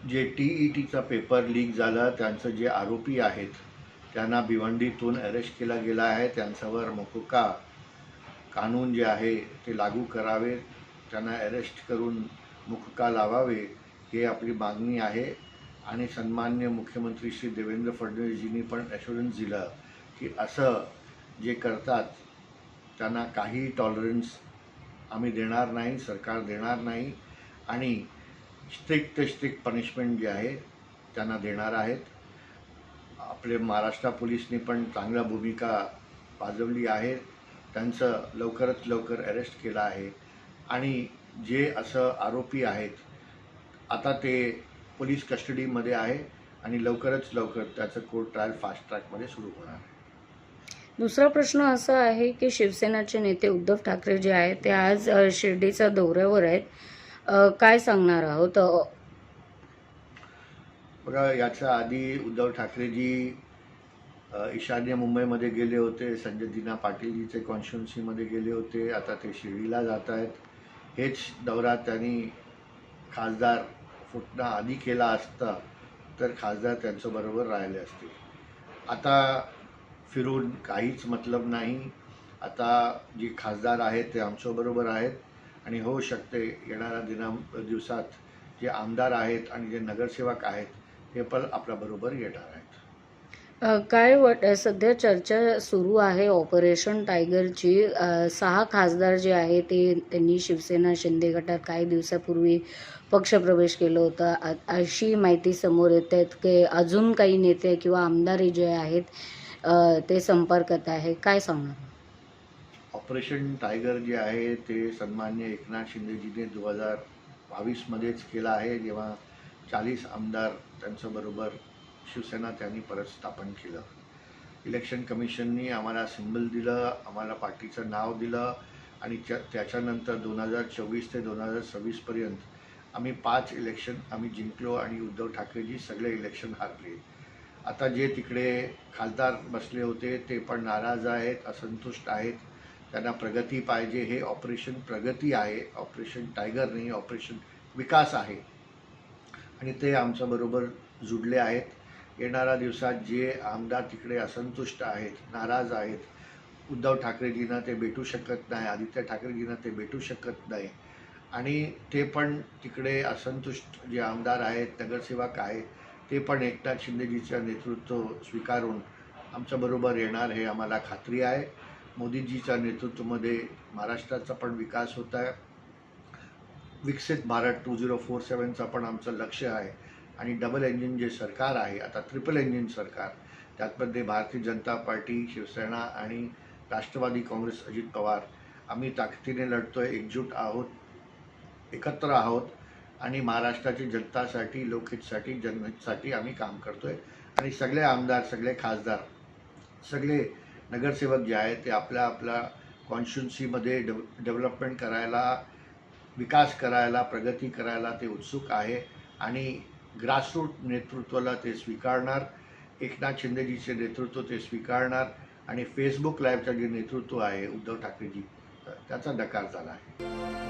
जे TETचा paper leak झाला त्यांचं जे आरोपी आहेत त्यांना भिवंडीतून अरेस्ट केला गेला आहे. त्यांच्यावर मोकोका कानून जे आहे ते लागू करावे, त्यांना अरेस्ट करून मोकोका लावावे हे आपली मागणी आहे. आणि सन्माननीय मुख्यमंत्री श्री देवेंद्र फडणवीसजींनी पण ॲश्युरन्स दिलं की असं जे करतात त्यांना काही टॉलरन्स आम्ही देणार नाही, सरकार देणार नाही आणि स्ट्रिक्ट पनिशमेंट जे आहे त्यांना देणार आहेत. आपले महाराष्ट्र पोलिसनी पण चांगल्या भूमिका वाजवली आहे. त्यांचं लवकरात लवकर अरेस्ट केलं आहे आणि जे असं आरोपी आहेत आता ते पोलीस कस्टडीमध्ये आहे आणि लवकरच लवकर त्याचं कोर्ट ट्रायल फास्ट ट्रॅकमध्ये सुरू होणार आहे. दुसरा प्रश्न असा आहे की शिवसेनाचे नेते उद्धव ठाकरे जे आहेत ते आज शिर्डीच्या दौऱ्यावर आहेत. काय सांगणार आहोत? बघा, याच्या आधी उद्धव ठाकरेजी ईशान्य मुंबईमध्ये गेले होते, संजय दिना पाटीलजीचे कॉन्स्टिट्युन्सीमध्ये गेले होते, आता ते शिर्डीला जात आहेत. हेच दौरा त्यांनी खासदार फुटणं आधी केला असता तर खासदार त्यांच्याबरोबर राहिले असते. आता फिरून काहीच मतलब नाही. आता जे खासदार आहेत ते आमच्याबरोबर आहेत आणि होऊ शकते येणाऱ्या दिवसात जे आमदार आहेत आणि जे नगरसेवक आहेत ते पण आपल्याबरोबर येणार आहेत. सध्या चर्चा सुरू आहे ऑपरेशन टायगरची. 6 खासदार जे आहे त्यांनी शिवसेना शिंदे गटात काही दिवसापूर्वी पक्षप्रवेश केला होता. अशी माहिती समोर येते की अजून काही नेते किंवा आमदार जे आहेत ते संपर्कात आहे. काय सांगणार? ऑपरेशन टायगर जे आहे ते सन्माननीय एकनाथ शिंदेजीने 2022मध्येच केलं आहे, जेव्हा 40 आमदार त्यांच्याबरोबर शिवसेना त्यांनी परत स्थापन केलं. इलेक्शन कमिशननी आम्हाला सिम्बल दिलं, आम्हाला पार्टीचं नाव दिलं आणि त्याच्यानंतर 2024 ते 2026पर्यंत आम्ही 5 इलेक्शन आम्ही जिंकलो आणि उद्धव ठाकरेजी सगळे इलेक्शन हारले. आता जे तिकडे खासदार बसले होते ते पण नाराज आहेत, असंतुष्ट आहेत. त्यांना प्रगती पाहिजे. हे ऑपरेशन प्रगती आहे, ऑपरेशन टायगर नाही, ऑपरेशन विकास आहे आणि ते आमच्याबरोबर जुडले आहेत. येणाऱ्या दिवसात जे आमदार तिकडे असंतुष्ट आहेत, नाराज आहेत, उद्धव ठाकरेजींना ते भेटू शकत नाही, आदित्य ठाकरेजींना ते भेटू शकत नाही आणि ते पण तिकडे असंतुष्ट जे आमदार आहेत, नगरसेवक आहेत, ते पण एकनाथ शिंदेजीचं नेतृत्व स्वीकारून आमच्याबरोबर येणार हे आम्हाला खात्री आहे. मोदीजीच्या नेतृत्वामध्ये महाराष्ट्राचा पण विकास होत आहे. विकसित भारत 2047चं पण आमचं लक्ष आहे आणि डबल इंजिन जे सरकार आहे, आता ट्रिपल इंजिन सरकार, त्यातमध्ये भारतीय जनता पार्टी, शिवसेना आणि राष्ट्रवादी काँग्रेस अजित पवार आम्ही ताकदीने लढतोय, एकजूट आहोत, एकत्र आहोत आणि महाराष्ट्राची जनतासाठी, लोकहितसाठी, जनहितसाठी आम्ही काम करतोय आणि सगळे आमदार, सगळे खासदार, सगळे नगरसेवक जे आहेत ते आपल्या आपल्या कॉन्स्टिट्युन्सीमध्ये डेव्हलपमेंट करायला, विकास करायला, प्रगती करायला ते उत्सुक आहे आणि ग्रासरूट नेतृत्वाला ते स्वीकारणार. एकनाथ शिंदेजीचे नेतृत्व ते स्वीकारणार आणि फेसबुक लाईव्हचं जे नेतृत्व आहे उद्धव ठाकरेजी त्याचा नकार झाला आहे.